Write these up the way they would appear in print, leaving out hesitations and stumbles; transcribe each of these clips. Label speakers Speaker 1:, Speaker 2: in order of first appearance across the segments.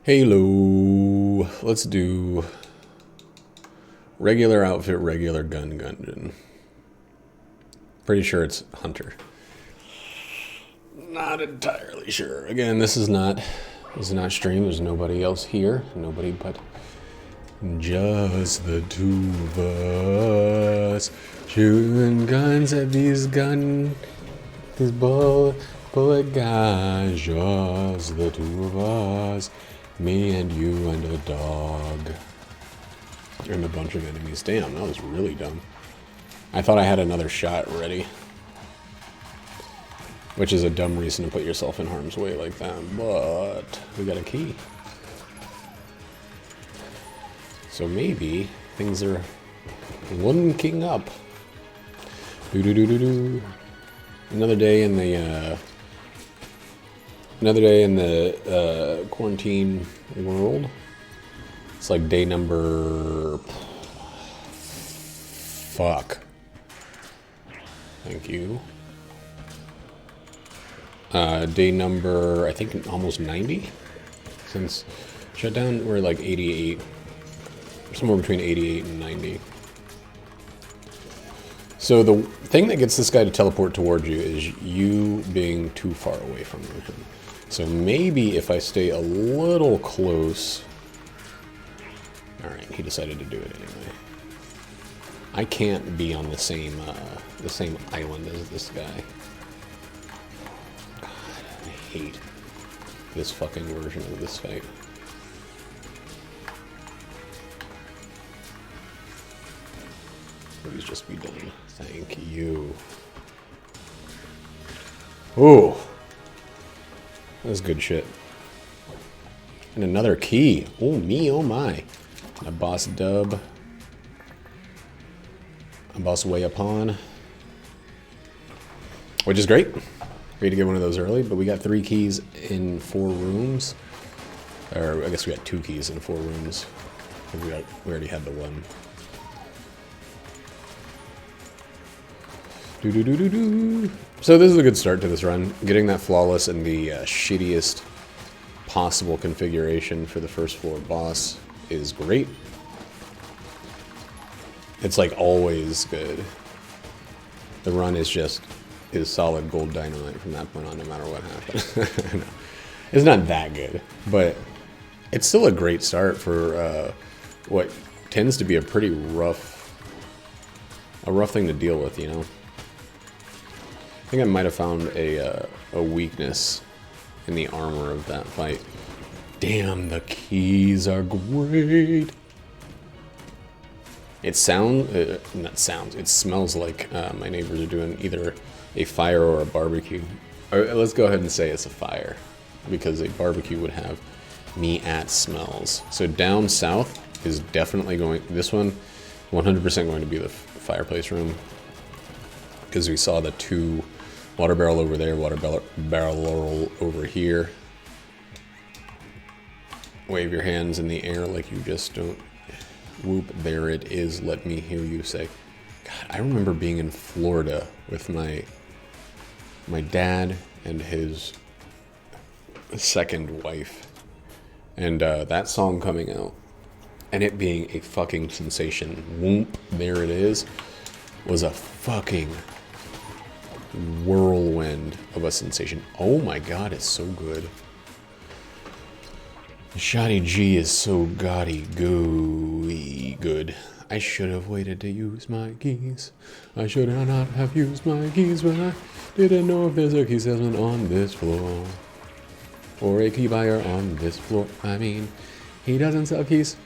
Speaker 1: Halo. Let's do regular outfit, regular gun gungeon. Pretty sure it's hunter. Not entirely sure. Again, this is not stream. There's nobody else here. Nobody but just the two of us shooting guns at these bullet guys. Just the two of us. Me and you and a dog. And a bunch of enemies. Damn, that was really dumb. I thought I had another shot ready. Which is a dumb reason to put yourself in harm's way like that. But we got a key. So maybe things are looking up. Do. Another day in the quarantine world. It's like day number. Fuck. Thank you. Day number, I think almost 90 since shutdown. We're like 88, somewhere between 88 and 90. So the thing that gets this guy to teleport towards you is you being too far away from him. So maybe if I stay a little close. All right, he decided to do it anyway. I can't be on the same island as this guy. I hate this fucking version of this fight. Please just be done. Thank you. Ooh. That's good shit. And another key. Oh me, oh my. A boss dub. A boss way upon. Which is great. Great to get one of those early, but we got 3 keys in 4 rooms. Or I guess we got 2 keys in 4 rooms. We already had the one. So this is a good start to this run. Getting that flawless and the shittiest possible configuration for the first floor boss is great. It's like always good. The run is solid gold dynamite from that point on, no matter what happens. No, it's not that good, but it's still a great start for what tends to be a pretty rough thing to deal with, you know. I think I might have found a weakness in the armor of that fight. Damn, the keys are great. It smells like my neighbors are doing either a fire or a barbecue. Or let's go ahead and say it's a fire, because a barbecue would have me at smells. So down south is definitely going, this one 100% going to be the fireplace room, because we saw the 2 water barrel over there, water barrel over here. Wave your hands in the air like you just don't. Whoop, there it is. Let me hear you say. God, I remember being in Florida with my dad and his second wife, and that song coming out and it being a fucking sensation. Whoop, there it is, was a fucking whirlwind of a sensation. Oh my god, it's so good. Shoddy G is so gaudy gooey good. I should have waited to use my keys. I should not have used my keys when I didn't know if there's a key salesman on this floor. Or a key buyer on this floor. I mean, he doesn't sell keys.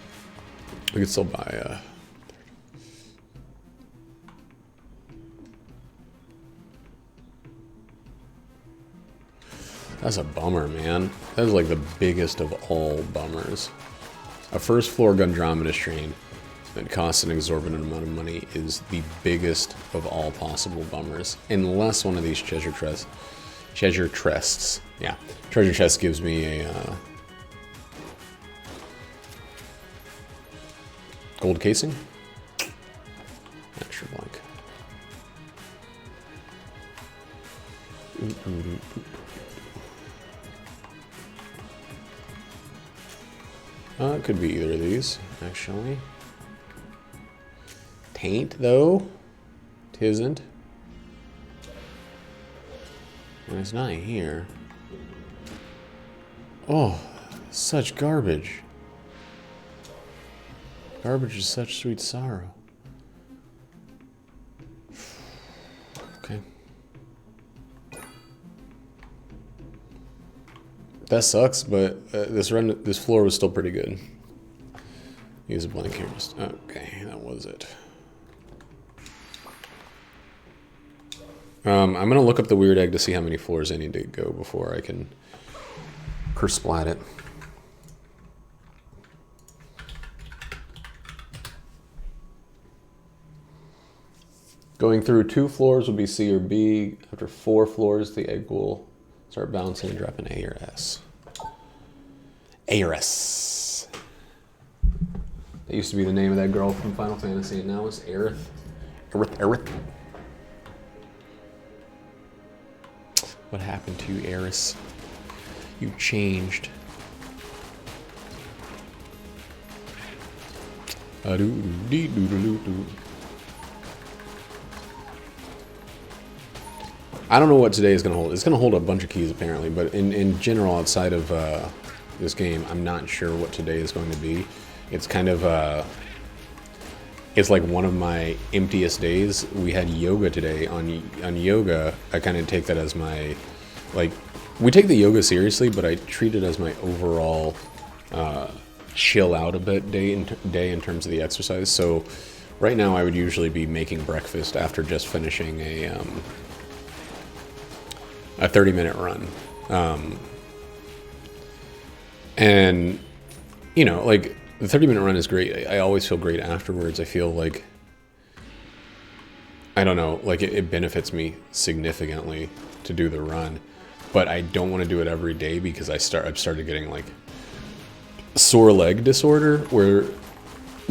Speaker 1: We could still buy That's a bummer, man. That is like the biggest of all bummers. A first floor Gundromeda train that costs an exorbitant amount of money is the biggest of all possible bummers. Unless one of these treasure chests, yeah, treasure chest gives me a gold casing. Extra blank. It could be either of these, actually. Taint, though. Tisn't. And it's not here. Oh, such garbage. Garbage is such sweet sorrow. Okay. That sucks, but this floor was still pretty good. Use a blank canvas. Okay, that was it. I'm gonna look up the weird egg to see how many floors I need to go before I can persplat it. Going through 2 floors will be C or B. After 4 floors, the egg will start bouncing and drop an A or S. A or S. That used to be the name of that girl from Final Fantasy, and now it's Aerith. Aerith. What happened to you, Aerith? You changed. I don't know what today is going to hold. It's going to hold a bunch of keys, apparently, but in general, outside of this game, I'm not sure what today is going to be. It's kind of... it's like one of my emptiest days. We had yoga today. On yoga, I kind of take that as my... Like, we take the yoga seriously, but I treat it as my overall chill out a bit day in terms of the exercise. So right now, I would usually be making breakfast after just finishing a 30-minute run. And, you know, like, the 30-minute run is great. I always feel great afterwards. I feel like, I don't know, like it benefits me significantly to do the run. But I don't want to do it every day because I've started getting like sore leg disorder where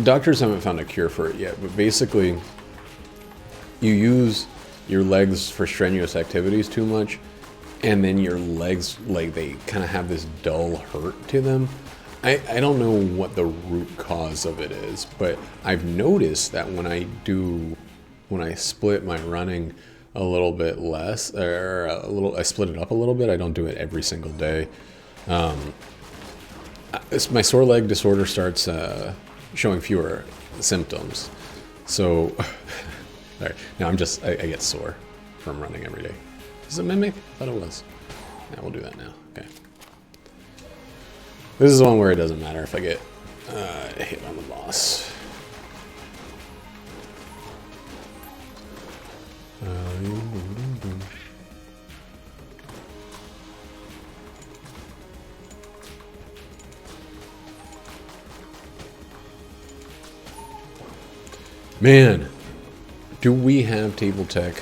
Speaker 1: doctors haven't found a cure for it yet. But basically, you use your legs for strenuous activities too much, and then your legs, like, they kind of have this dull hurt to them. I don't know what the root cause of it is, but I've noticed that when I split my running a little bit less, or I split it up a little bit. I don't do it every single day. My sore leg disorder starts showing fewer symptoms. So, all right, now I get sore from running every day. Is it mimic? I thought it was. Yeah, we'll do that now. Okay. This is the one where it doesn't matter if I get hit on the boss. Man, do we have table tech?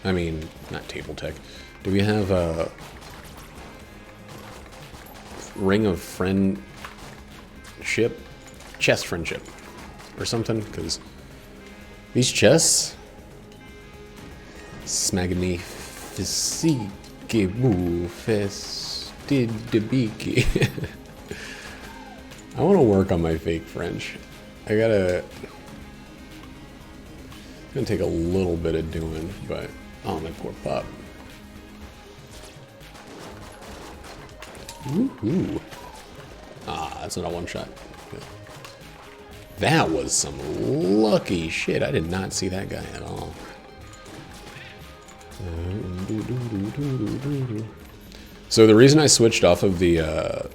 Speaker 1: I mean, not table tech. Do we have a ring of friendship? Chest friendship or something? Because these chests... Smagnifici festidibiki. I want to work on my fake French. It's gonna take a little bit of doing, but oh, my poor pup. Woohoo! Ah, that's not a one shot. Good. That was some lucky shit. I did not see that guy at all. So the reason I switched off of the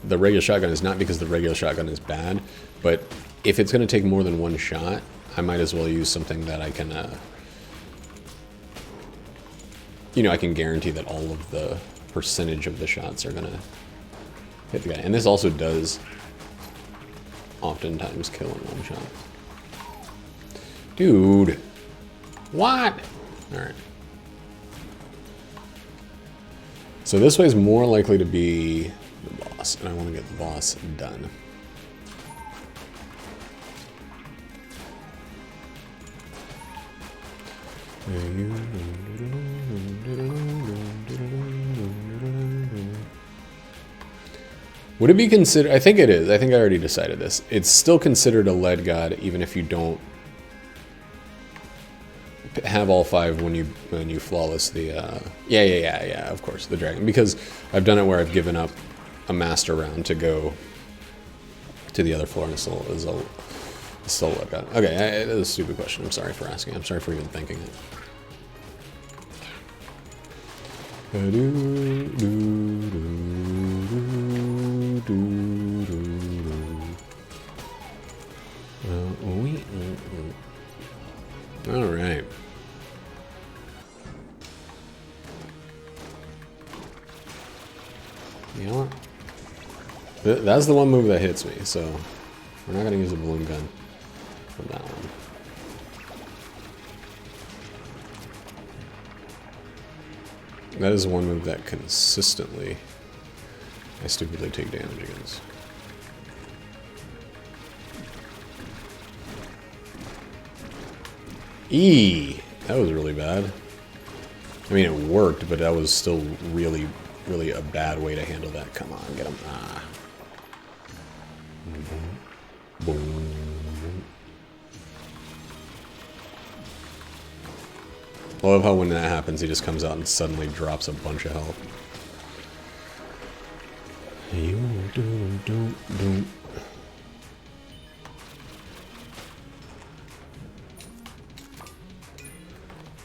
Speaker 1: regular shotgun is not because the regular shotgun is bad, but if it's going to take more than one shot, I might as well use something that I can, I can guarantee that all of the percentage of the shots are going to hit the guy. And this also does oftentimes kill in one shot. Dude. What? All right. So this way is more likely to be the boss, and I want to get the boss done. Would it be considered? I think it is. I think I already decided this. It's still considered a lead god, even if you don't have all 5 when you flawless the. Yeah. Of course, the dragon. Because I've done it where I've given up a master round to go to the other floor, and it's still lead god. Okay, that is a stupid question. I'm sorry for asking. I'm sorry for even thinking it. All right. You know what? That's the one move that hits me, so we're not going to use a balloon gun for that one. That is one move that consistently I stupidly take damage against. That was really bad. I mean, it worked, but that was still really a bad way to handle that. Come on, get him. Ah. Boom. I love how when that happens, he just comes out and suddenly drops a bunch of health.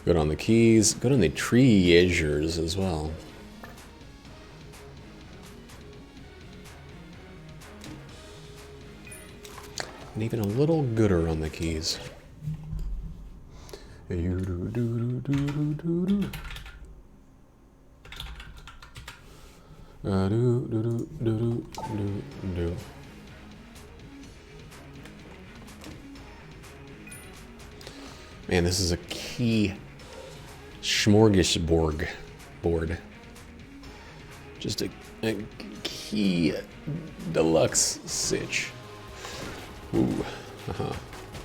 Speaker 1: Good on the keys. Good on the treasures as well. And even a little gooder on the keys. Good Man, this is a key smorgasbord board. Just a key deluxe sitch. Ooh.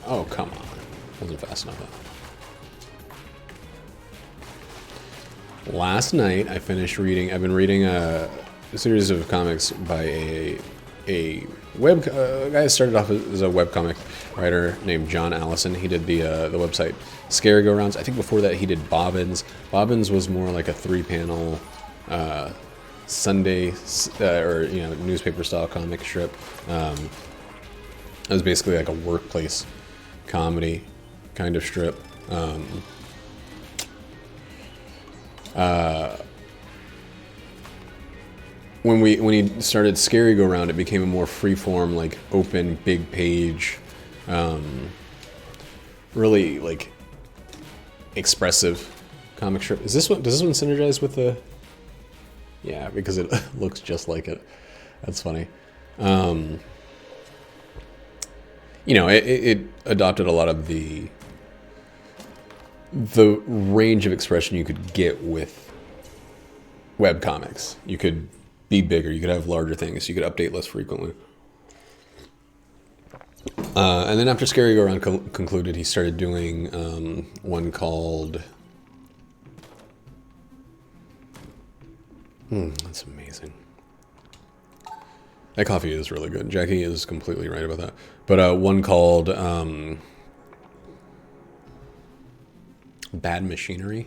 Speaker 1: Oh, come on. Wasn't fast enough. Last night, I finished reading. I've been reading a series of comics by a guy that started off as a webcomic writer named John Allison. He did the website Scary Go Rounds. I think before that he did Bobbins. Bobbins was more like a 3-panel Sunday or newspaper style comic strip. It was basically like a workplace comedy kind of strip. When he started Scary Go Round, it became a more freeform, like open, big page, really like expressive comic strip. Does this one synergize with the? Yeah, because it looks just like it. That's funny. It adopted a lot of the range of expression you could get with webcomics. You could be bigger, you could have larger things, you could update less frequently. And then after Scary Go Round concluded, he started doing one called... that's amazing. That coffee is really good. Jackie is completely right about that. But one called Bad Machinery,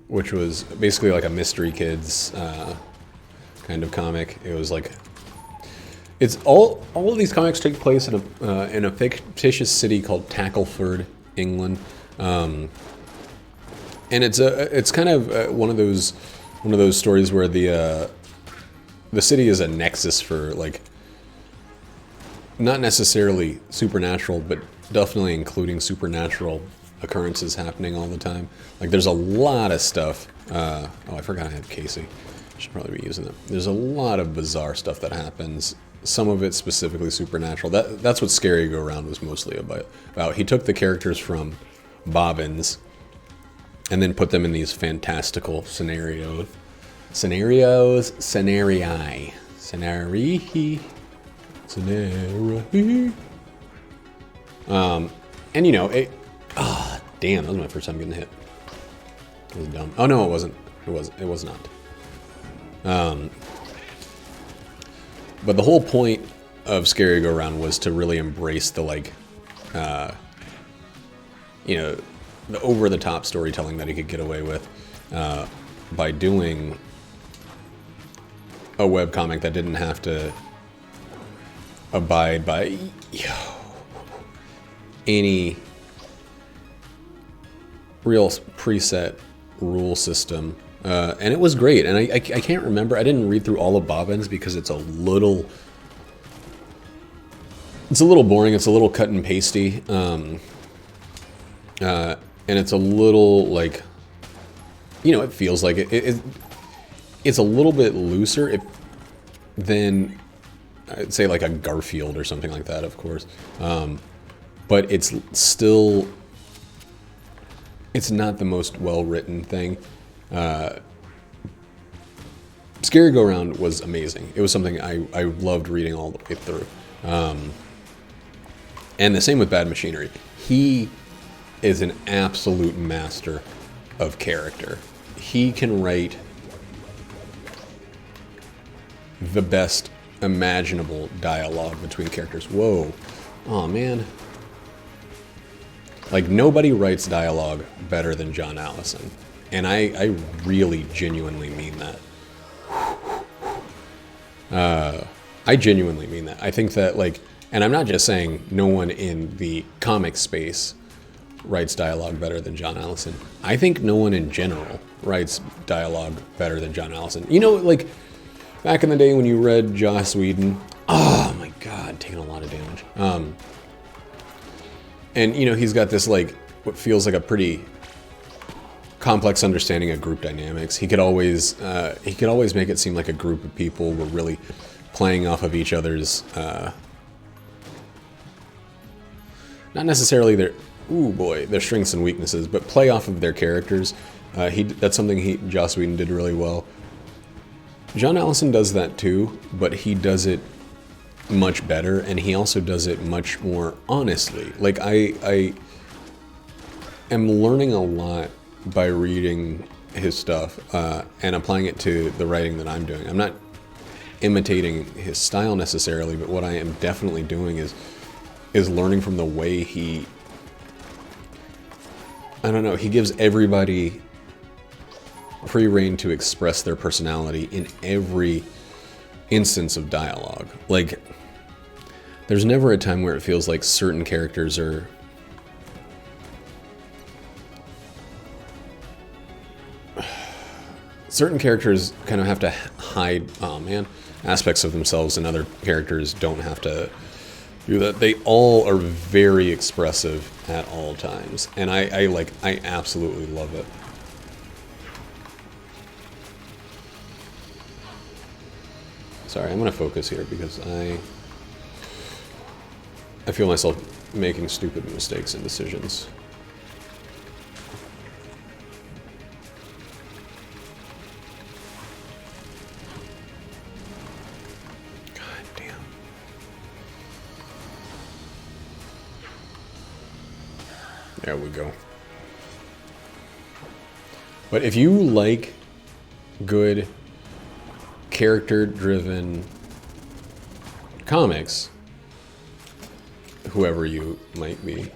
Speaker 1: which was basically like a Mystery Kids kind of comic. It was like, it's all of these comics take place in a fictitious city called Tackleford, England, and it's kind of one of those stories where the city is a nexus for, like, not necessarily supernatural, but definitely including supernatural occurrences happening all the time. Like, there's a lot of stuff. Oh, I forgot I had Casey. Should probably be using them. There's a lot of bizarre stuff that happens. Some of it specifically supernatural. That's what Scary Go Round was mostly about. He took the characters from Bobbins and then put them in these fantastical scenarii. And damn, that was my first time getting hit. It was dumb. Oh no, it wasn't. It was not. But the whole point of Scary Go Round was to really embrace the like, you know, the over-the-top storytelling that he could get away with by doing a webcomic that didn't have to abide by any real preset rule system. And it was great. And I can't remember. I didn't read through all of Bobbin's because it's a little boring. It's a little cut and pasty. And it's a little like, you know, it feels like it's a little bit looser than I'd say like a Garfield or something like that, of course. But it's still, it's not the most well-written thing. Scary Go Round was amazing. It was something I loved reading all the way through. And the same with Bad Machinery. He is an absolute master of character. He can write the best imaginable dialogue between characters. Whoa. Oh, man. Like, nobody writes dialogue better than John Allison. And I really genuinely mean that. I genuinely mean that. I think that, like, and I'm not just saying no one in the comic space writes dialogue better than John Allison. I think no one in general writes dialogue better than John Allison. You know, like, back in the day when you read Joss Whedon, oh my God, taking a lot of damage. And, you know, he's got this, like, what feels like a pretty complex understanding of group dynamics. He could always make it seem like a group of people were really playing off of each other's, not necessarily their strengths and weaknesses, but play off of their characters. That's something Joss Whedon did really well. John Allison does that too, but he does it much better, and he also does it much more honestly. Like, I am learning a lot by reading his stuff and applying it to the writing that I'm doing. I'm not imitating his style necessarily, but what I am definitely doing is learning from the way he gives everybody free rein to express their personality in every instance of dialogue. Like, there's never a time where it feels like certain characters are kind of have to hide, aspects of themselves, and other characters don't have to do that. They all are very expressive at all times, and I absolutely love it. Sorry, I'm gonna focus here because I feel myself making stupid mistakes and decisions. God damn. There we go. But if you like good character-driven comics, whoever you might be,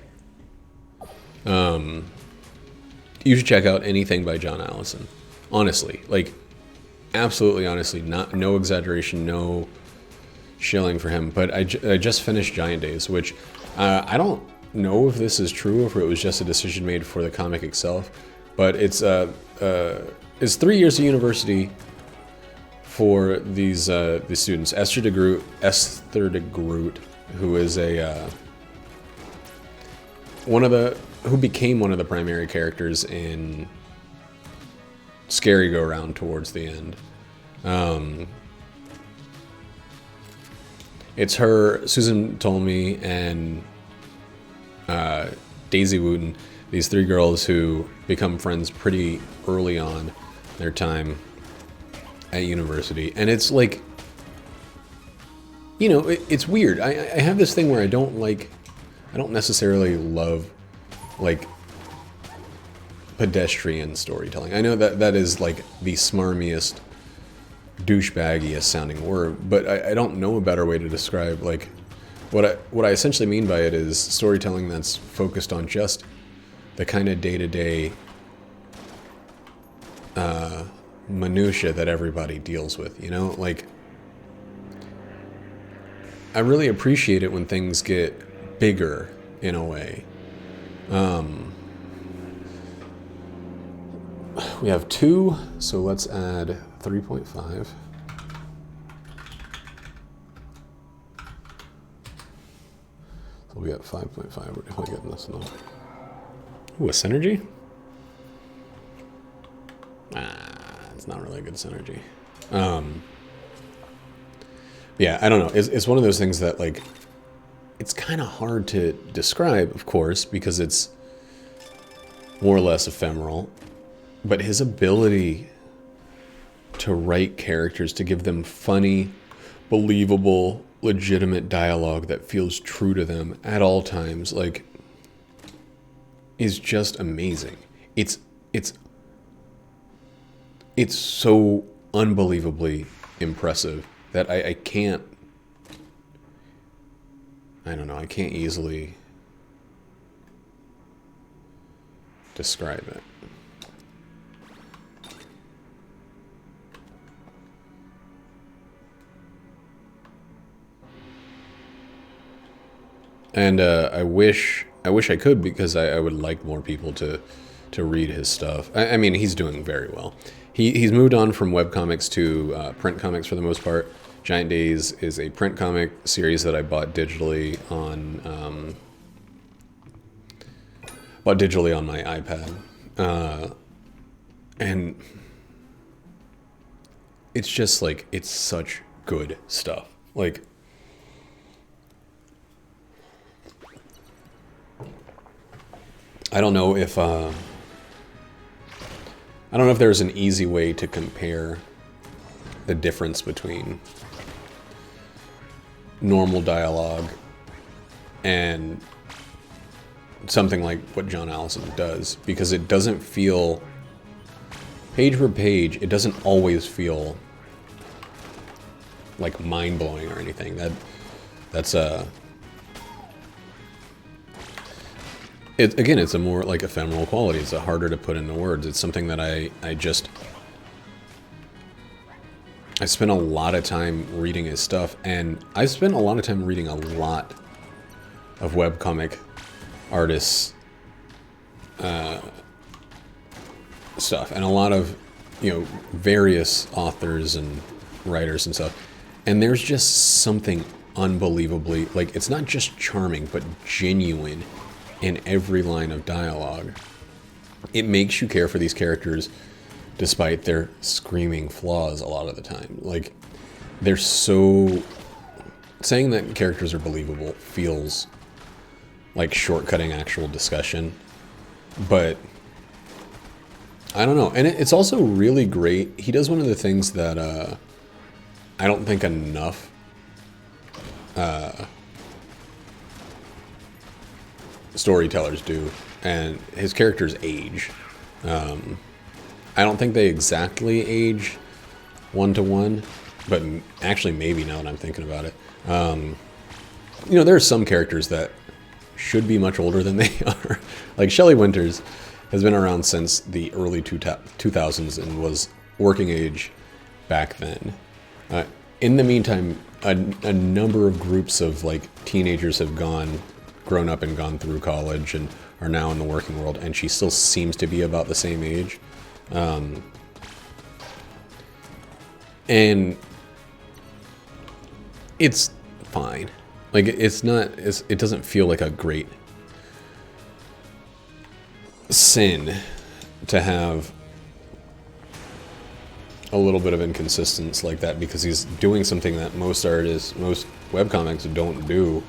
Speaker 1: you should check out anything by John Allison. Honestly, like, absolutely honestly, no exaggeration, no shilling for him. But I just finished Giant Days, which I don't know if this is true, or if it was just a decision made for the comic itself. But it's 3 years of university for these students. Esther de Groot, who is who became one of the primary characters in Scary Go Round towards the end. It's her, Susan Tolmie, and Daisy Wooten, these three girls who become friends pretty early on their time at university. And it's like, you know, it's weird. I have this thing where I don't necessarily love, like, pedestrian storytelling. I know that is like the smarmiest douchebaggy sounding word, but I don't know a better way to describe, like, what I essentially mean by it is storytelling that's focused on just the kind of day-to-day minutia that everybody deals with, you know? Like, I really appreciate it when things get bigger in a way. We have 2, so let's add 3.5. So we got 5.5. We're definitely getting this enough. Ooh, a synergy? It's not really a good synergy. Yeah, I don't know. It's one of those things that, like, it's kind of hard to describe, of course, because it's more or less ephemeral. But his ability to write characters, to give them funny, believable, legitimate dialogue that feels true to them at all times, like, is just amazing. It's so unbelievably impressive that I can't, I don't know, I can't easily describe it. And I wish I could, because I would like more people to read his stuff. I mean, he's doing very well. He's moved on from webcomics to print comics for the most part. Giant Days is a print comic series that I bought digitally on my iPad, and it's just like, it's such good stuff. Like, I don't know if there's an easy way to compare the difference between normal dialogue and something like what John Allison does, because it doesn't feel, page per page, it doesn't always feel like mind-blowing or anything. That's again, it's a more like ephemeral quality. It's harder to put into words. It's something that I spent a lot of time reading his stuff, and I've spent a lot of time reading a lot of webcomic artists' stuff, and a lot of, various authors and writers and stuff. And there's just something unbelievably, like, it's not just charming, but genuine in every line of dialogue. It makes you care for these characters despite their screaming flaws a lot of the time. Like, they're so... Saying that characters are believable feels like shortcutting actual discussion, but I don't know. And it's also really great. He does one of the things that I don't think enough storytellers do, and his characters age. I don't think they exactly age 1-to-1, but actually maybe, now that I'm thinking about it. There are some characters that should be much older than they are. Like Shelley Winters has been around since the early 2000s and was working age back then. In the meantime, a number of groups of like teenagers have grown up and gone through college and are now in the working world, and she still seems to be about the same age. And it's fine. Like, it doesn't feel like a great sin to have a little bit of inconsistence like that, because he's doing something that most webcomics don't do.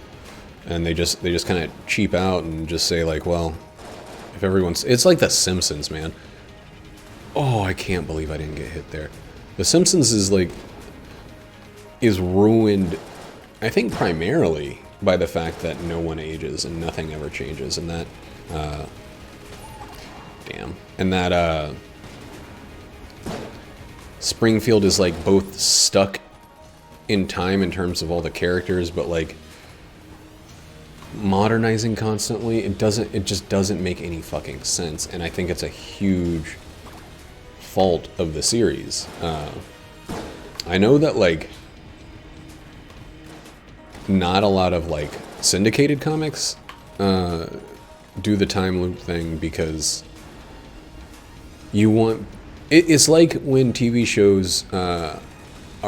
Speaker 1: And they just kind of cheap out and just say, like, well, if everyone's... It's like The Simpsons, man. Oh, I can't believe I didn't get hit there. The Simpsons is ruined, I think, primarily by the fact that no one ages and nothing ever changes. And that... Springfield is like both stuck in time in terms of all the characters, but like modernizing constantly. It just doesn't make any fucking sense, and I think it's a huge fault of the series. I know that like not a lot of like syndicated comics do the time loop thing because you want it's like when TV shows are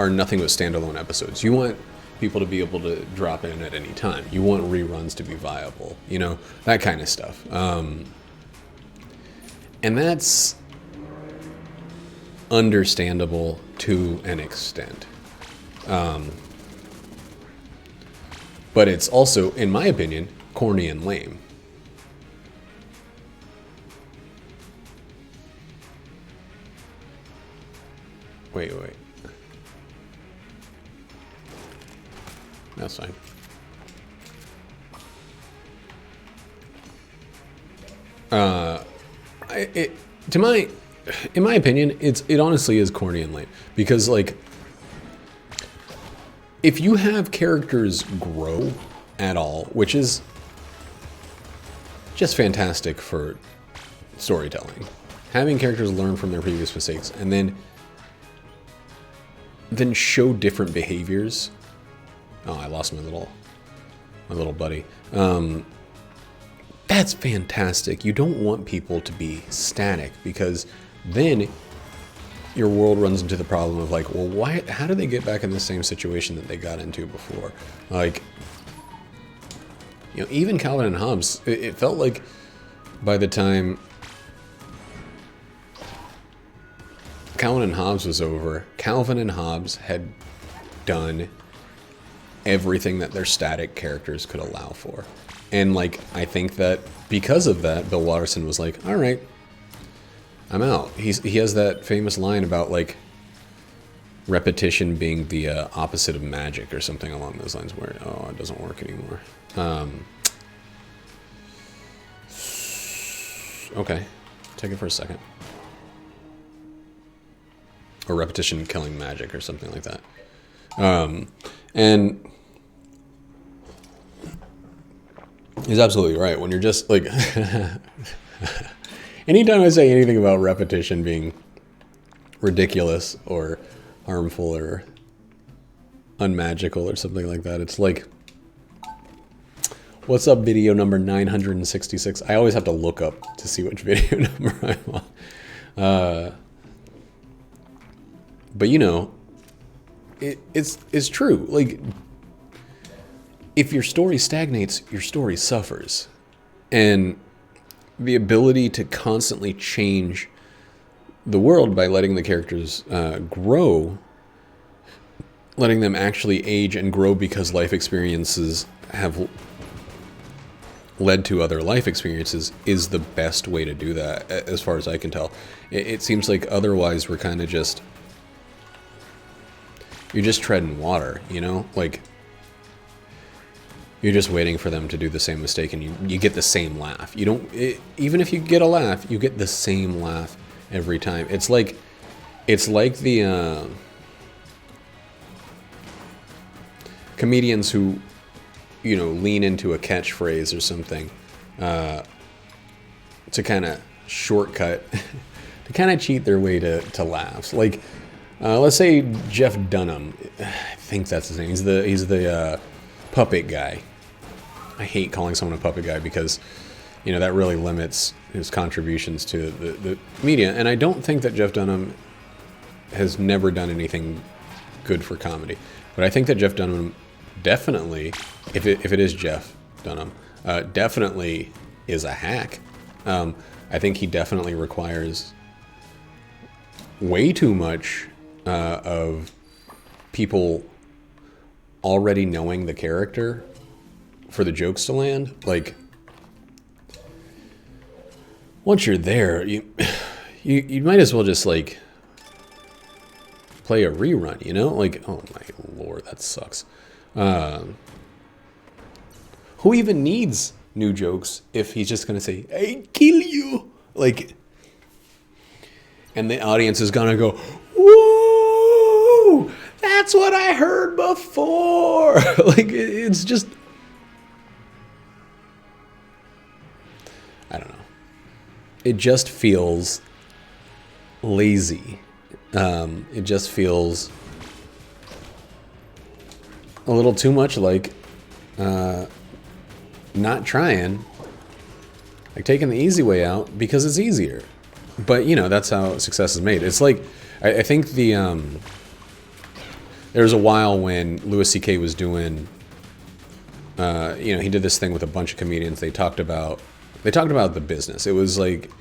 Speaker 1: nothing but standalone episodes. You want people to be able to drop in at any time. You want reruns to be viable, you know, that kind of stuff. And that's understandable to an extent. But it's also, in my opinion, corny and lame. Wait. That's fine. In my opinion, it honestly is corny and lame because like if you have characters grow at all, which is just fantastic for storytelling, having characters learn from their previous mistakes and then show different behaviors. Oh, I lost my little buddy. That's fantastic. You don't want people to be static because then your world runs into the problem of like, well, how did they get back in the same situation that they got into before? Like, you know, even Calvin and Hobbes, it felt like by the time Calvin and Hobbes was over, Calvin and Hobbes had done everything that their static characters could allow for. And like, I think that because of that, Bill Watterson was like, all right, I'm out. He has that famous line about like repetition being the opposite of magic or something along those lines where, oh, it doesn't work anymore. Okay, take it for a second. Or repetition killing magic or something like that. And he's absolutely right. When you're just like, anytime I say anything about repetition being ridiculous or harmful or unmagical or something like that, it's like, what's up, video number 966? I always have to look up to see which video number I'm on. But you know, it's true. Like, if your story stagnates, your story suffers. And the ability to constantly change the world by letting the characters grow, letting them actually age and grow because life experiences have led to other life experiences, is the best way to do that, as far as I can tell. It seems like otherwise we're kind of just... You're just treading water, you know? Like, you're just waiting for them to do the same mistake and you get the same laugh. You don't... even if you get a laugh, you get the same laugh every time. It's like the... comedians who, you know, lean into a catchphrase or something to kind of shortcut, to kind of cheat their way to laughs. Like, let's say Jeff Dunham, I think that's his name. He's the puppet guy. I hate calling someone a puppet guy because, you know, that really limits his contributions to the media. And I don't think that Jeff Dunham has never done anything good for comedy. But I think that Jeff Dunham definitely, if it is Jeff Dunham, definitely is a hack. I think he definitely requires way too much of people already knowing the character for the jokes to land. Like, once you're there, you might as well just like play a rerun, you know? Like, oh my lord, that sucks. Who even needs new jokes if he's just gonna say, "I kill you"? Like, and the audience is gonna go, "Whoa!" that's what I heard before. Like, it's just, I don't know. It just feels lazy. It just feels a little too much like not trying, like taking the easy way out because it's easier. But, you know, that's how success is made. It's like, I think there was a while when Louis C.K. was doing, he did this thing with a bunch of comedians. They talked about the business. It was like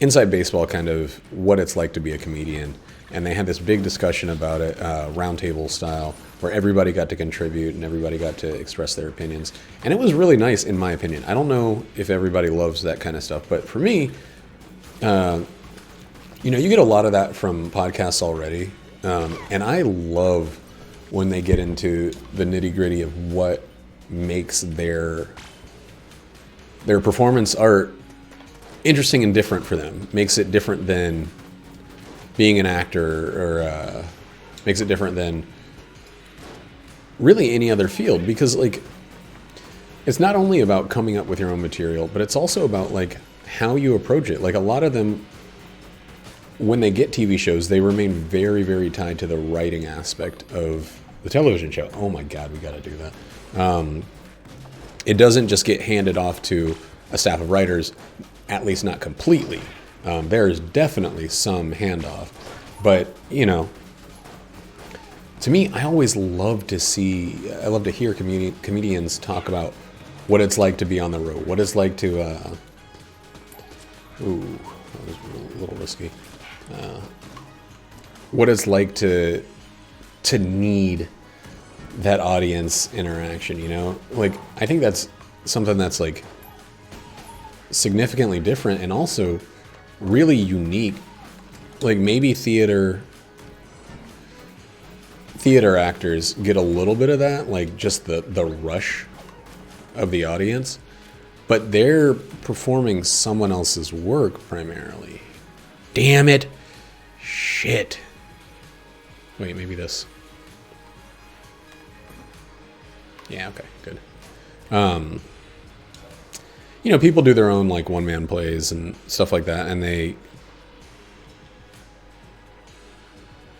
Speaker 1: inside baseball, kind of what it's like to be a comedian. And they had this big discussion about it, roundtable style, where everybody got to contribute and everybody got to express their opinions. And it was really nice, in my opinion. I don't know if everybody loves that kind of stuff, but for me, you get a lot of that from podcasts already. And I love when they get into the nitty-gritty of what makes their performance art interesting and different for them. Makes it different than being an actor, or makes it different than really any other field. Because, like, it's not only about coming up with your own material, but it's also about, like, how you approach it. Like, a lot of them, when they get TV shows, they remain very, very tied to the writing aspect of the television show. Oh my God, we got to do that. It doesn't just get handed off to a staff of writers, at least not completely. There is definitely some handoff. But, to me, I always love to hear comedians talk about what it's like to be on the road, what it's like to, that was a little risky. What it's like to need that audience interaction, Like, I think that's something that's, like, significantly different and also really unique. Like, maybe theater actors get a little bit of that, like just the rush of the audience, but they're performing someone else's work primarily. Damn it. Shit. Wait, maybe this. Yeah, okay, good. People do their own, like, one-man plays and stuff like that, and they...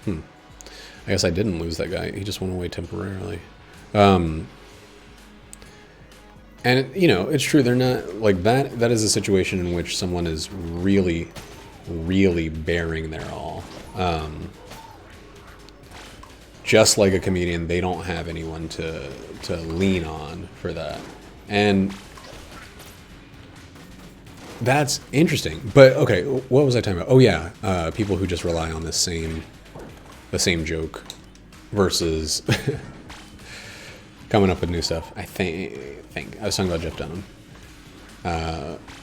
Speaker 1: I guess I didn't lose that guy. He just went away temporarily. And, it's true. They're not, like, that is a situation in which someone is really, really bearing their all. Just like a comedian, they don't have anyone to lean on for that. And that's interesting. But, okay, what was I talking about? Oh, yeah, people who just rely on the same joke versus coming up with new stuff. I think I was talking about Jeff Dunham.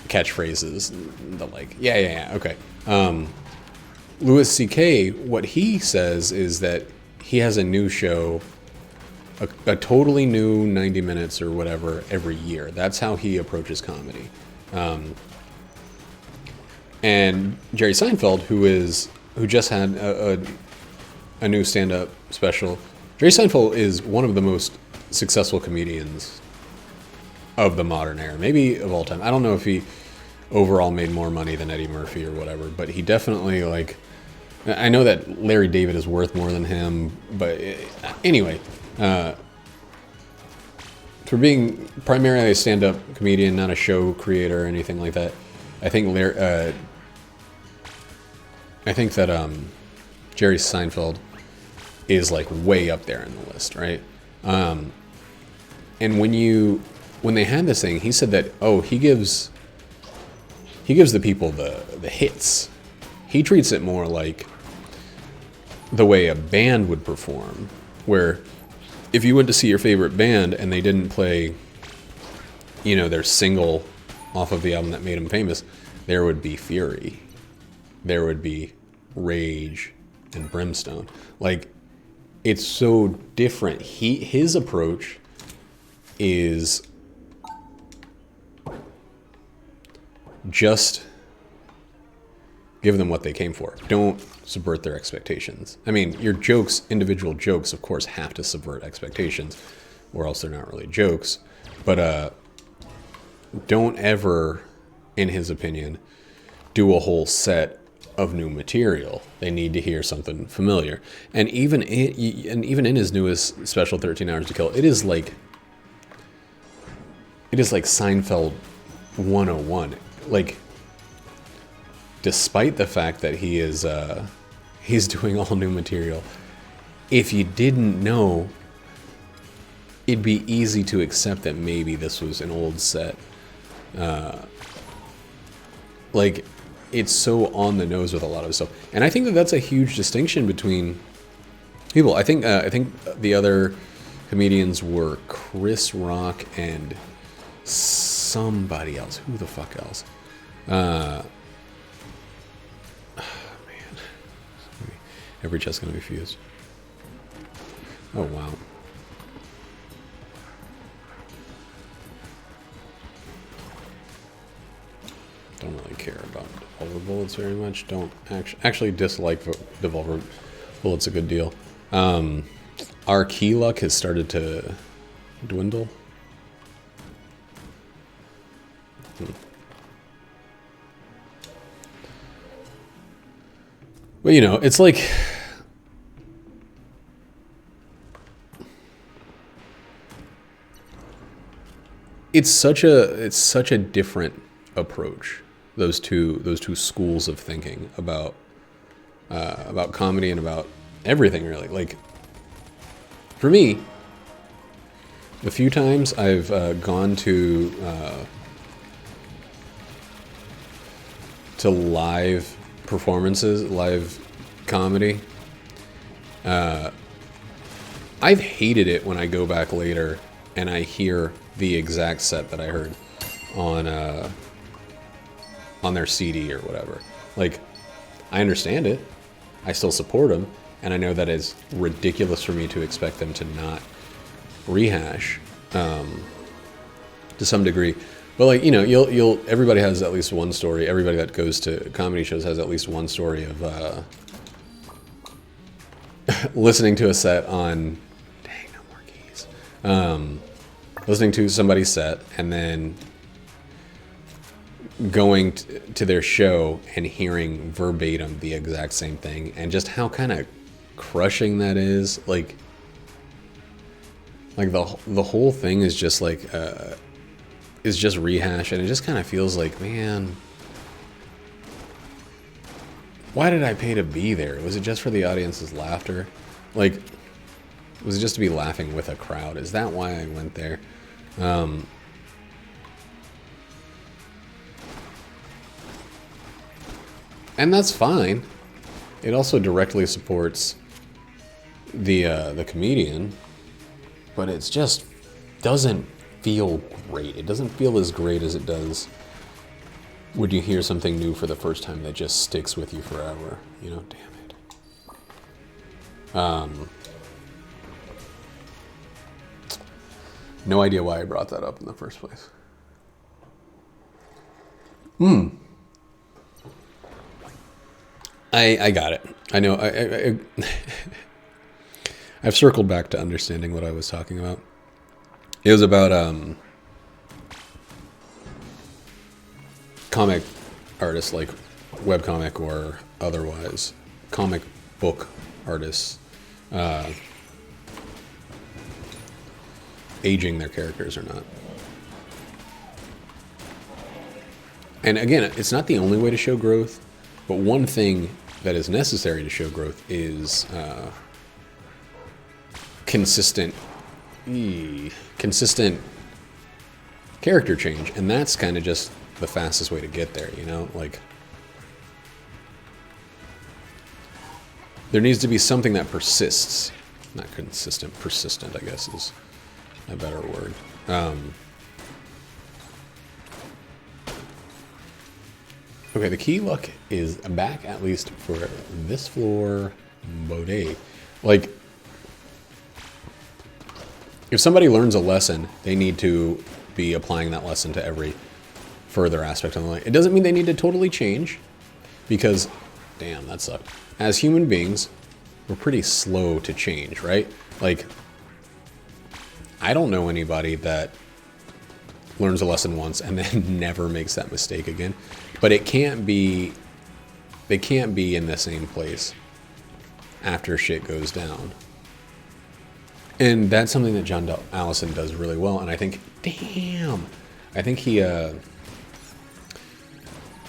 Speaker 1: Catchphrases, the like. Yeah. Okay. Louis C.K., what he says is that he has a new show, a totally new 90 minutes or whatever every year. That's how he approaches comedy. And Jerry Seinfeld, who just had a new stand-up special. Jerry Seinfeld is one of the most successful comedians of the modern era, maybe of all time. I don't know if he overall made more money than Eddie Murphy or whatever, but he definitely, like, I know that Larry David is worth more than him, but anyway, for being primarily a stand-up comedian, not a show creator or anything like that, I think that Jerry Seinfeld is, like, way up there in the list, right? And when they had this thing, he said that, he gives the people the hits. He treats it more like the way a band would perform, where if you went to see your favorite band and they didn't play, their single off of the album that made them famous, there would be fury. There would be rage and brimstone. Like, it's so different. His approach is just Give them what they came for. Don't subvert their expectations. I mean, your jokes, individual jokes, of course, have to subvert expectations, or else they're not really jokes. But don't ever, in his opinion, do a whole set of new material. They need to hear something familiar. And even in his newest special, 13 Hours to Kill, it is like Seinfeld 101. Like, despite the fact that he's doing all new material, if you didn't know, it'd be easy to accept that maybe this was an old set. Like, it's so on the nose with a lot of stuff, and I think that that's a huge distinction between people. I think the other comedians were Chris Rock and somebody else. Who the fuck else? Man, every chest's gonna be fused. Oh wow. Don't really care about Devolver bullets very much. Don't actually dislike Devolver bullets a good deal. Our key luck has started to dwindle. But you know, it's like it's such a different approach. Those two schools of thinking about comedy and about everything, really. Like, for me, the few times I've gone to live performances, live comedy, I've hated it when I go back later and I hear the exact set that I heard on their CD or whatever. Like, I understand it. I still support them, and I know that it's ridiculous for me to expect them to not rehash to some degree. But like, you know, everybody has at least one story. Everybody that goes to comedy shows has at least one story of listening to a set on, dang, no more keys. Listening to somebody's set and then going to their show and hearing verbatim the exact same thing, and just how kind of crushing that is. Like the whole thing is just like is just rehash, and it just kind of feels like, man, why did I pay to be there? Was it just for the audience's laughter? Like, was it just to be laughing with a crowd? Is that why I went there? And that's fine. It also directly supports the comedian, but it's just doesn't feel great. It doesn't feel as great as it does when you hear something new for the first time that just sticks with you forever. You know, damn it. No idea why I brought that up in the first place. I got it. I know. I've circled back to understanding what I was talking about. It was about comic artists, like webcomic or otherwise, comic book artists, aging their characters or not. And again, it's not the only way to show growth, but one thing that is necessary to show growth is consistent character change, and that's kind of just the fastest way to get there, you know? Like, there needs to be something that persists. Not consistent, persistent, I guess, is a better word. Okay, the key luck is back, at least for this floor, Baudet. Like, if somebody learns a lesson, they need to be applying that lesson to every further aspect of the life. It doesn't mean they need to totally change, because, damn, that sucked. As human beings, we're pretty slow to change, right? Like, I don't know anybody that learns a lesson once and then never makes that mistake again. But it can't be, they can't be in the same place after shit goes down. And that's something that John Allison does really well. And I think, damn, I think he,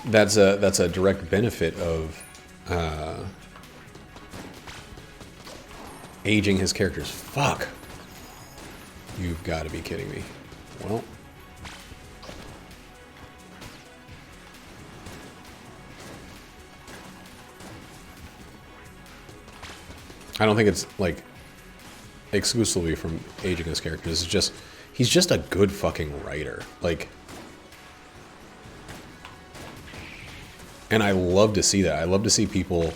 Speaker 1: that's a direct benefit of aging his characters. Fuck. You've got to be kidding me. Well, I don't think it's like exclusively from aging his characters. It's just, he's just a good fucking writer. Like, and I love to see that. I love to see people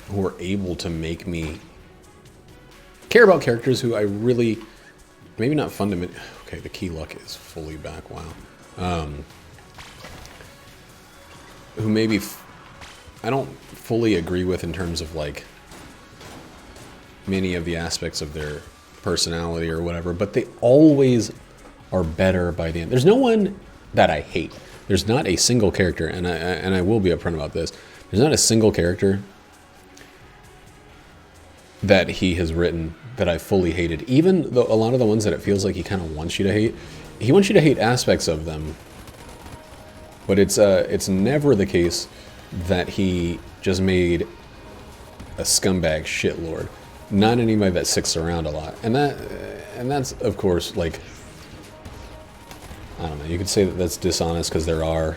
Speaker 1: who are able to make me care about characters who I really, maybe not fundamentally. Okay, the key luck is fully back. Wow. Who maybe I don't fully agree with in terms of like many of the aspects of their personality or whatever, but they always are better by the end. There's no one that I hate. There's not a single character, and I will be upfront about this. There's not a single character that he has written that I fully hated. Even though a lot of the ones that it feels like he kind of wants you to hate, he wants you to hate aspects of them. But it's never the case that he just made a scumbag shitlord. Not anybody that sticks around a lot, and that's of course like, I don't know. You could say that that's dishonest because there are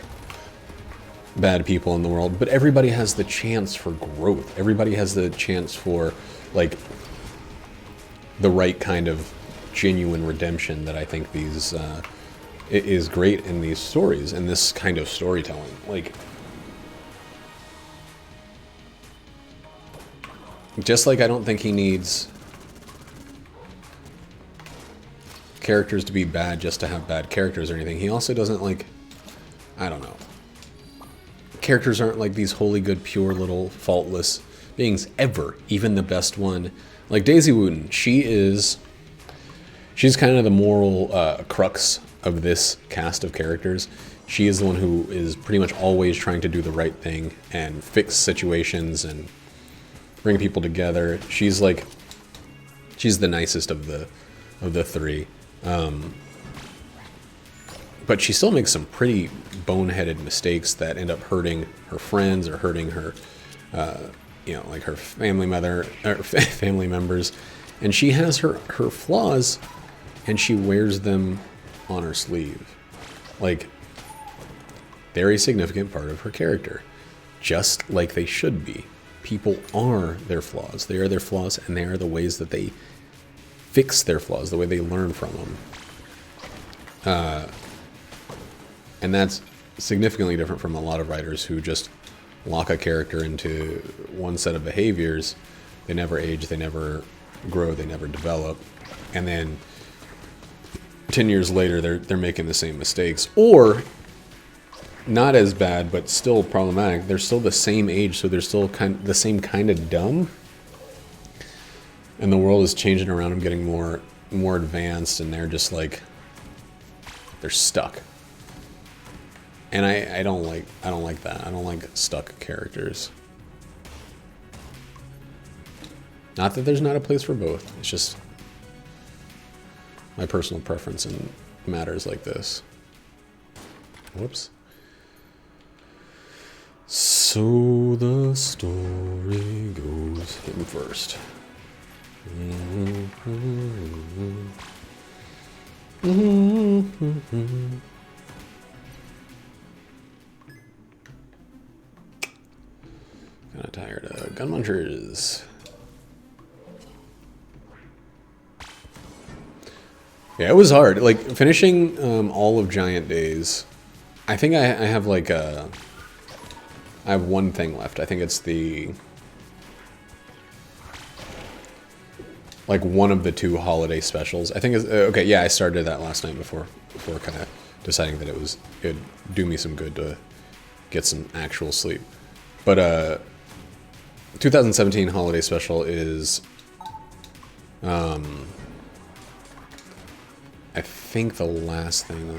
Speaker 1: bad people in the world, but everybody has the chance for growth. Everybody has the chance for like the right kind of genuine redemption that I think these is great in these stories and this kind of storytelling. Like, just like I don't think he needs characters to be bad just to have bad characters or anything. He also doesn't like, I don't know. Characters aren't like these wholly good, pure little faultless beings ever. Even the best one, like Daisy Wooten, she's kind of the moral crux of this cast of characters. She is the one who is pretty much always trying to do the right thing and fix situations and bring people together. She's the nicest of the three. But she still makes some pretty boneheaded mistakes that end up hurting her friends or hurting her, like her family members. And she has her flaws, and she wears them on her sleeve. Like, they're a significant part of her character, just like they should be. People are their flaws. They are their flaws, and they are the ways that they fix their flaws, the way they learn from them. And that's significantly different from a lot of writers who just lock a character into one set of behaviors. They never age, they never grow, they never develop. And then 10 years later, they're making the same mistakes. Or, not as bad, but still problematic. They're still the same age, so they're still the same kind of dumb. And the world is changing around them, getting more advanced, and they're just like, they're stuck. And I don't like that. I don't like stuck characters. Not that there's not a place for both. It's just my personal preference in matters like this. Whoops. So the story goes him first. Kinda tired of gun munchers. Yeah, it was hard. Like, finishing all of Giant Days, I think I have like I have one thing left. I think it's like one of the two holiday specials. I think it's, okay, yeah, I started that last night before kind of deciding that it would do me some good to get some actual sleep. But 2017 holiday special is, I think the last thing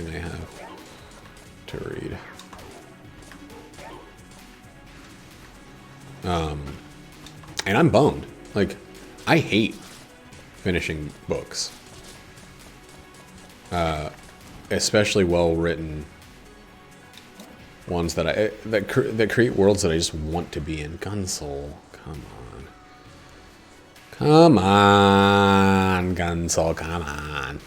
Speaker 1: I have to read. And I'm bummed. Like, I hate finishing books, especially well-written ones that create worlds that I just want to be in. Gunsol, come on, Gunsol, come on.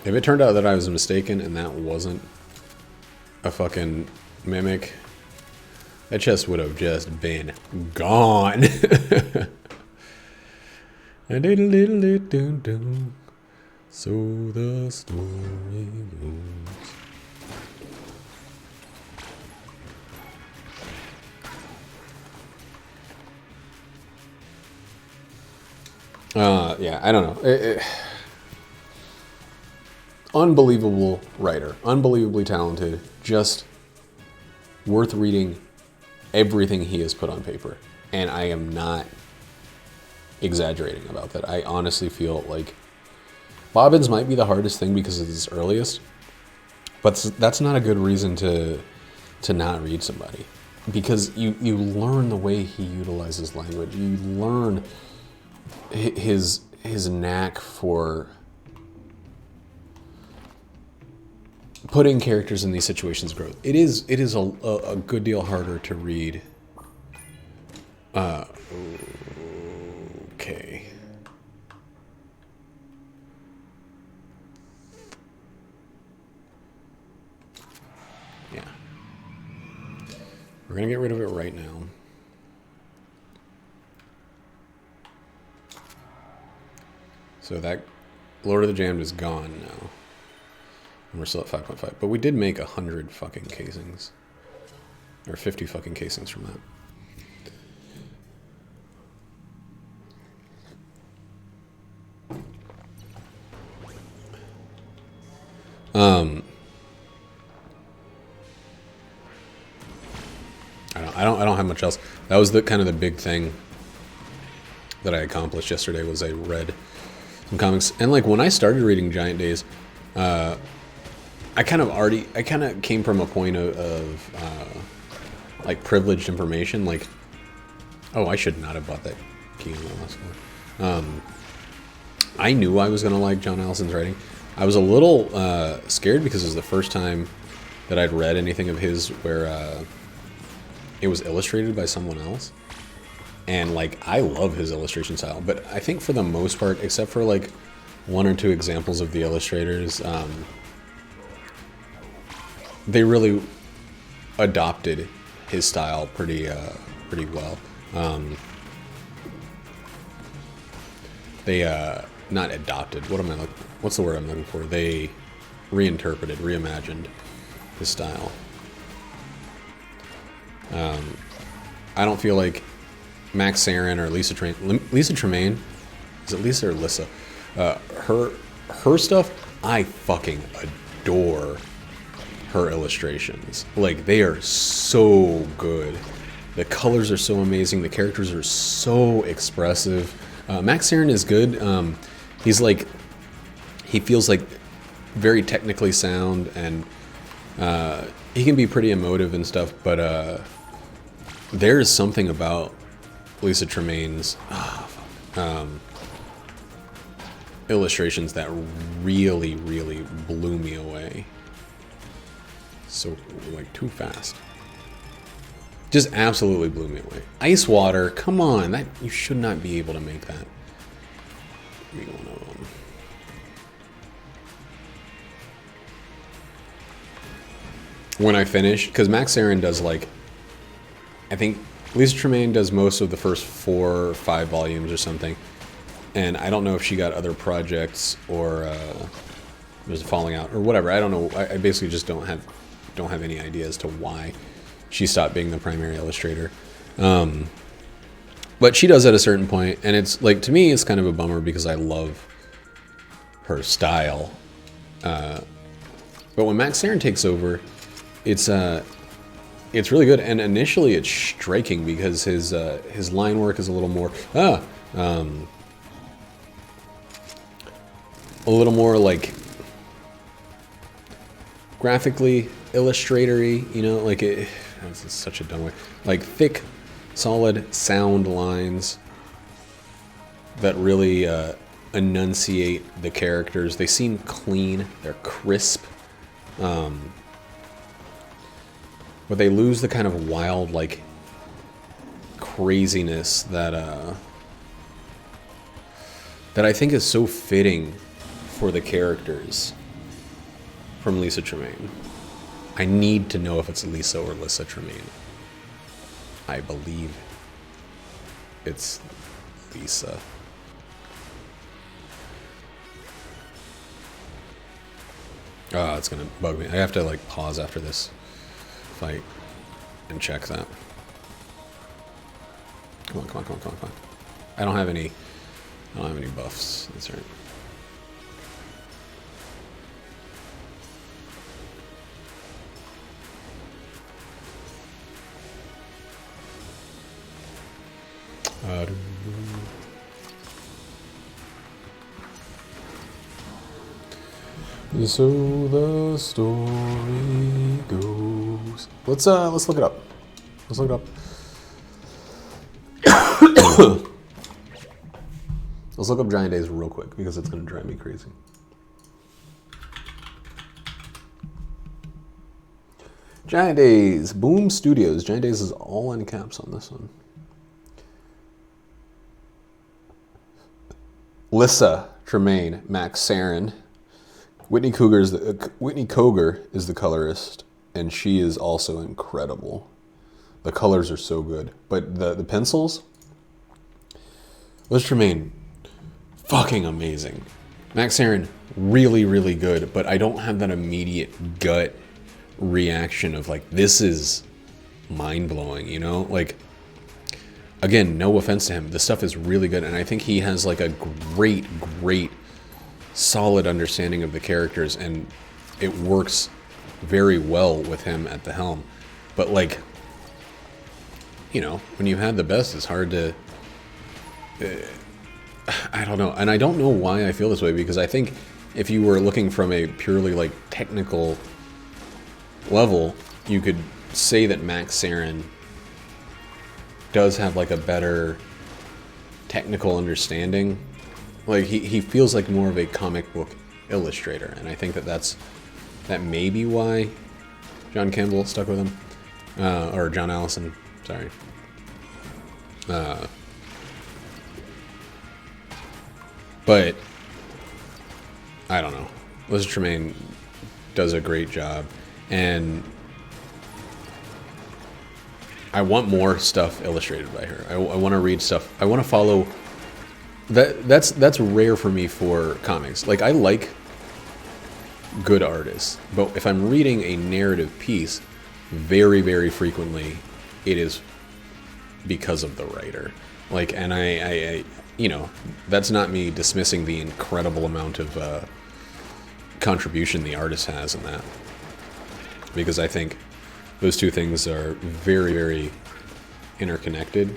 Speaker 1: If it turned out that I was mistaken and that wasn't a fucking mimic, that chest would have just been gone. So the story goes. Yeah, I don't know. Unbelievable writer, unbelievably talented, just worth reading everything he has put on paper. And I am not exaggerating about that. I honestly feel like Bobbins might be the hardest thing because it's his earliest, but that's not a good reason to not read somebody, because you learn the way he utilizes language. You learn his knack for putting characters in these situations. Growth. It is a good deal harder to read. Okay. Yeah. We're gonna get rid of it right now. So that Lord of the Jammed is gone now. And we're still at 5.5. But we did make 100 fucking casings. Or 50 fucking casings from that. I don't have much else. That was the kind of the big thing that I accomplished yesterday, was I read some comics. And like when I started reading Giant Days, I kind of came from a point of like privileged information. Like, oh, I should not have bought that key in the last one. I knew I was going to like John Allison's writing. I was a little scared because it was the first time that I'd read anything of his where it was illustrated by someone else. And like, I love his illustration style, but I think for the most part, except for like one or two examples of the illustrators, they really adopted his style pretty well. They not adopted. What's the word I'm looking for? They reinterpreted, reimagined his style. I don't feel like Max Sarin or Lisa Tremaine, is it Lisa or Lissa? Her stuff, I fucking adore her illustrations. Like, they are so good. The colors are so amazing. The characters are so expressive. Max Sarin is good. He feels like very technically sound, and he can be pretty emotive and stuff, but there is something about Lisa Tremaine's illustrations that really, really blew me away. So, like, too fast. Just absolutely blew me away. Ice Water, come on, that you should not be able to make that. Give me one of them. When I finish, because Max Sarin does, like, I think Lisa Tremaine does most of the first 4 or 5 volumes or something, and I don't know if she got other projects or there's a falling out or whatever. I don't know. I basically just don't have any idea as to why she stopped being the primary illustrator. But she does at a certain point, and it's like, to me, it's kind of a bummer because I love her style. But when Max Sarin takes over, it's really good. And initially, it's striking because his line work is a little more like graphically illustratory, you know, like it's such a dumb way. Like thick, solid, sound lines that really enunciate the characters. They seem clean, they're crisp. But they lose the kind of wild, like, craziness that I think is so fitting for the characters from Lisa Tremaine. I need to know if it's Lisa or Lissa Tremaine. I believe it's Lisa. Oh, it's gonna bug me. I have to like pause after this fight and check that. Come on, come on, come on, come on, come on. I don't have any buffs. That's right. So the story goes. Let's look it up. Let's look it up. Let's look up Giant Days real quick because it's gonna drive me crazy. Giant Days, Boom Studios. Giant Days is all in caps on this one. Lissa Tremaine, Max Sarin. Whitney Koger is the colorist, and she is also incredible. The colors are so good, but the pencils. Lissa Tremaine, fucking amazing. Max Sarin, really, really good, but I don't have that immediate gut reaction of like, this is mind-blowing, you know? Like, again, no offense to him, the stuff is really good, and I think he has like a great solid understanding of the characters, and it works very well with him at the helm. But like, you know, when you had the best, it's hard to I don't know, and I don't know why I feel this way, because I think if you were looking from a purely like technical level, you could say that Max Sarin does have like a better technical understanding. Like he feels like more of a comic book illustrator, and I think that may be why John Campbell stuck with him, or John Allison, sorry. But I don't know. Lissa Tremaine does a great job, and I want more stuff illustrated by her. I want to read stuff. I want to follow. That's rare for me for comics. Like, I like good artists, but if I'm reading a narrative piece, very, very frequently, it is because of the writer. Like, and I you know, that's not me dismissing the incredible amount of contribution the artist has in that, because I think those two things are very, very interconnected.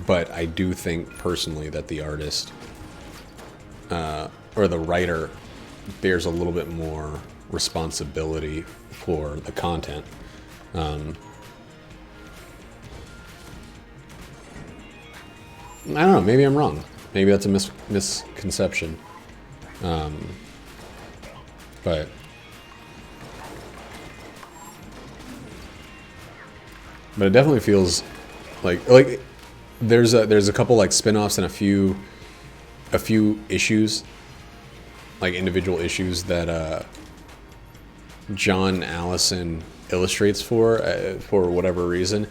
Speaker 1: But I do think personally that the artist or the writer bears a little bit more responsibility for the content. I don't know, maybe I'm wrong. Maybe that's a misconception. But it definitely feels like there's a couple like spin-offs and a few issues, like individual issues that John Allison illustrates for whatever reason,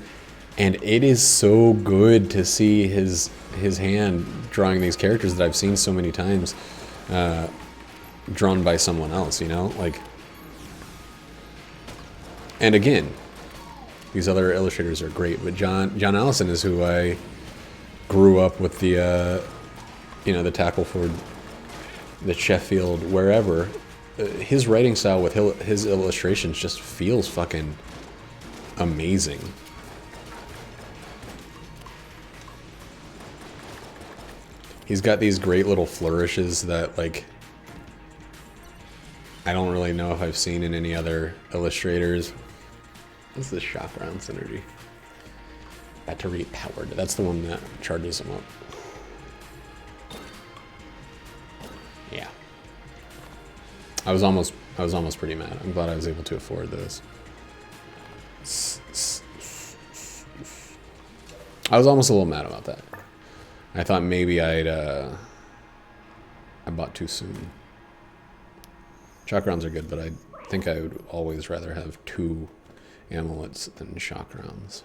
Speaker 1: and it is so good to see his hand drawing these characters that I've seen so many times drawn by someone else, you know, like. And again, these other illustrators are great, but John Allison is who I grew up with the the Tackleford the Sheffield, wherever, his writing style with his illustrations just feels fucking amazing. He's got these great little flourishes that, like, I don't really know if I've seen in any other illustrators. What's this shock round synergy? Battery powered. That's the one that charges him up. Yeah. I was almost pretty mad. I'm glad I was able to afford this. I was almost a little mad about that. I thought maybe I bought too soon. Shock rounds are good, but I think I would always rather have 2 amulets than shock rounds.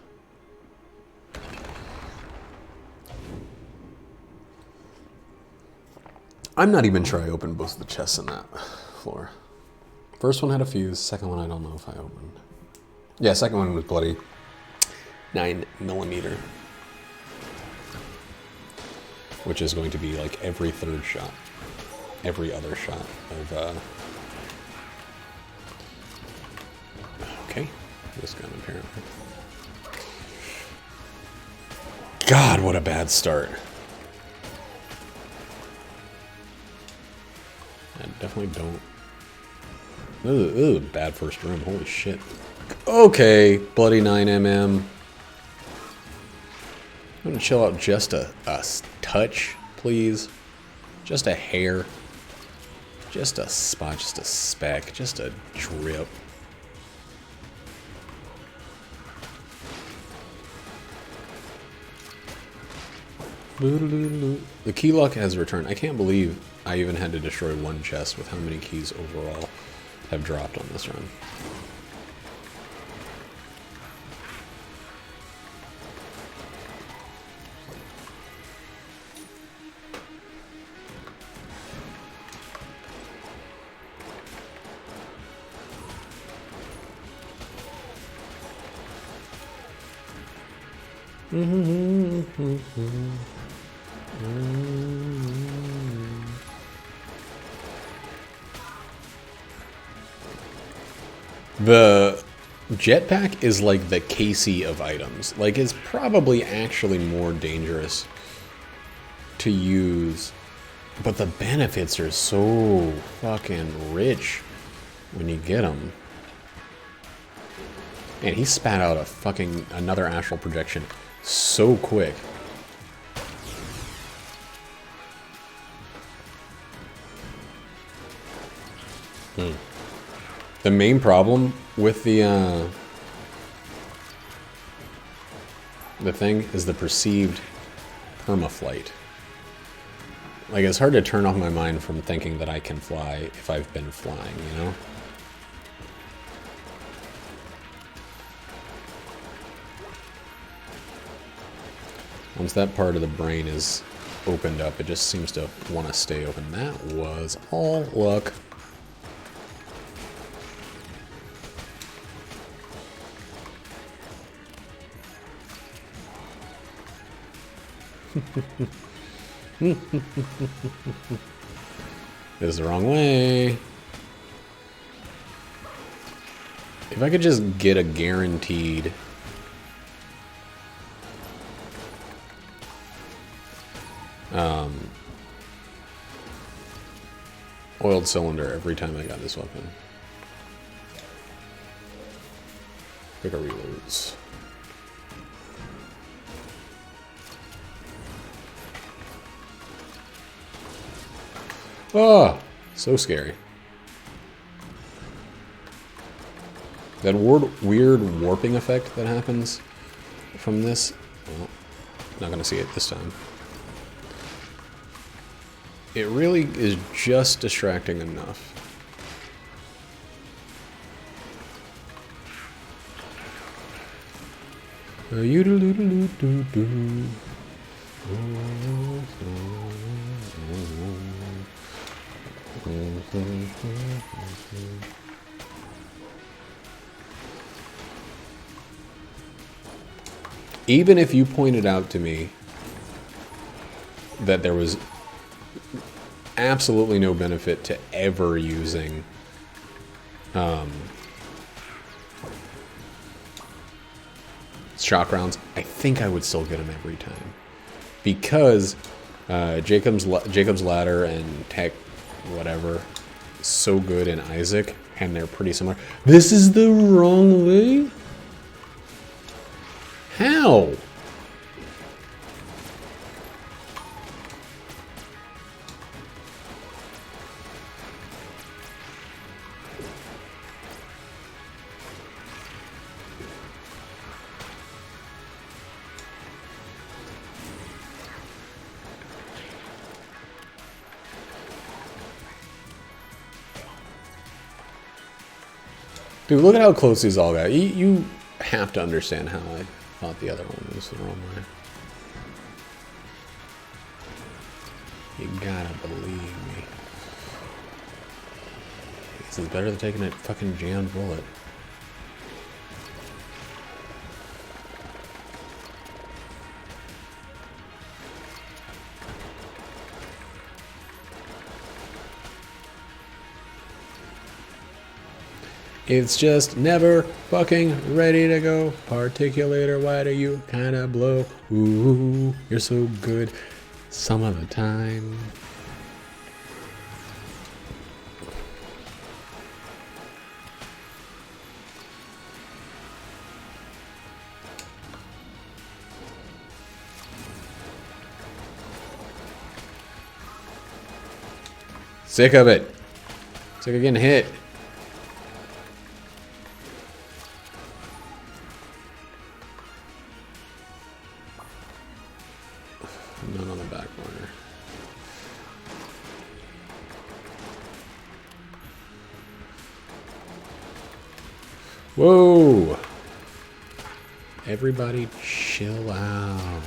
Speaker 1: I'm not even sure I opened both of the chests in that floor. First one had a fuse, second one I don't know if I opened. Yeah, second one was bloody 9mm. Which is going to be like every third shot. Every other shot of, okay, this gun apparently. God, what a bad start. I definitely don't. This is a bad first room, holy shit. Okay, bloody 9mm. I'm gonna chill out just a touch, please. Just a hair. Just a spot, just a speck, just a drip. The key luck has returned. I can't believe I even had to destroy one chest with how many keys overall have dropped on this run. The jetpack is like the Casey of items. Like, it's probably actually more dangerous to use, but the benefits are so fucking rich when you get them. And he spat out a fucking another astral projection so quick. The main problem with the thing is the perceived permaflight. Like, it's hard to turn off my mind from thinking that I can fly if I've been flying, you know? Once that part of the brain is opened up, it just seems to want to stay open. That was all luck. This is the wrong way. If I could just get a guaranteed oiled cylinder every time I got this weapon. Quicker reloads. Oh, so scary. That weird warping effect that happens from this, well, not gonna see it this time. It really is just distracting enough. Even if you pointed out to me that there was absolutely no benefit to ever using shock rounds, I think I would still get them every time. Because Jacob's Ladder and Tech whatever is so good in Isaac, and they're pretty similar. This is the wrong way? How? Dude, look at how close these all got. You have to understand how I thought the other one was the wrong way. You gotta believe me. This is better than taking that fucking jammed bullet. It's just never fucking ready to go. Particulator, why do you kinda blow? Ooh, you're so good some of the time. Sick of it. Sick of getting hit. None on the back corner. Whoa! Everybody chill out.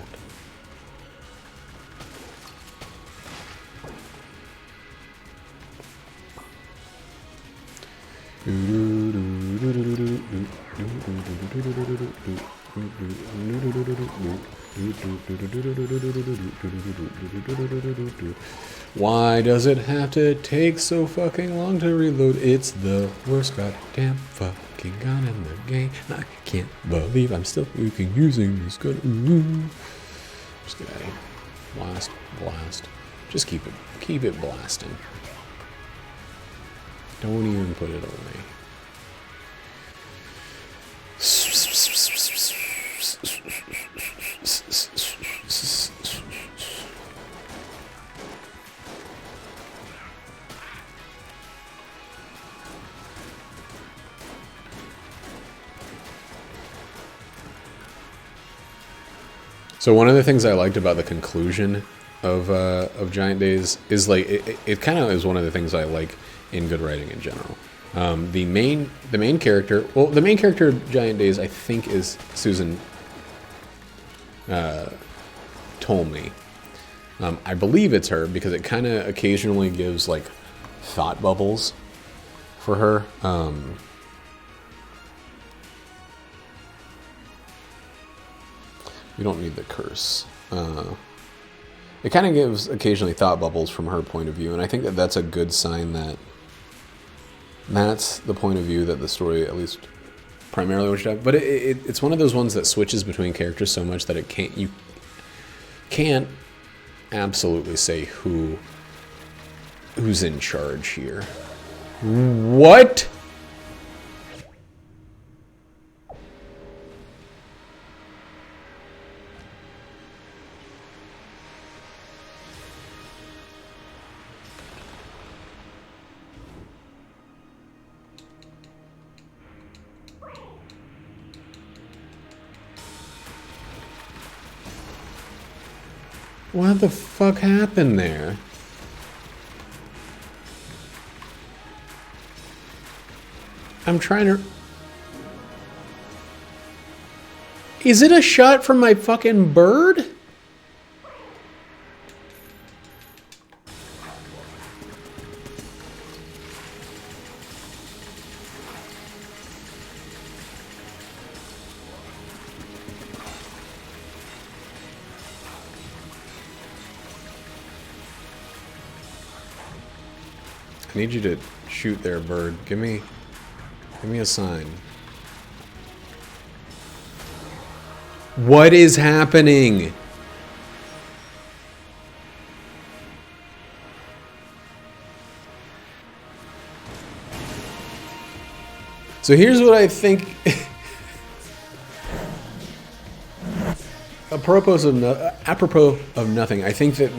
Speaker 1: Why does it have to take so fucking long to reload? It's the worst goddamn fucking gun in the game. I can't believe I'm still using this gun. Ooh. Just get out of here. Blast, blast. Just keep it blasting. Don't even put it away. So one of the things I liked about the conclusion of Giant Days is like it kind of is one of the things I like in good writing in general. The main character, well, the main character of Giant Days, I think, is Susan Tolmie. I believe it's her because it kind of occasionally gives like thought bubbles for her. We don't need the curse. It kind of gives occasionally thought bubbles from her point of view, and I think that that's a good sign that that's the point of view that the story, at least primarily, would have. But it's one of those ones that switches between characters so much that you can't absolutely say who's in charge here. What? What the fuck happened there? I'm trying to... Is it a shot from my fucking bird? I need you to shoot there, bird. Give me a sign. What is happening? So here's what I think. Apropos of nothing, I think that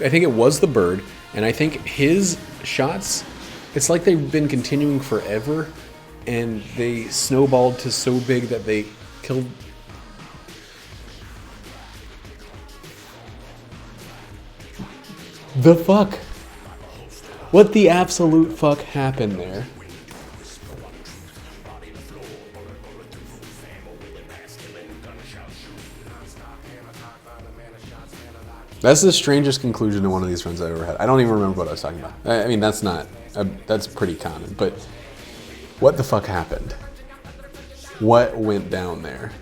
Speaker 1: I think it was the bird, and I think his shots, it's like they've been continuing forever, and they snowballed to so big that they killed. The fuck? What the absolute fuck happened there? That's the strangest conclusion to one of these runs I've ever had. I don't even remember what I was talking about. I mean, that's pretty common, but what the fuck happened? What went down there?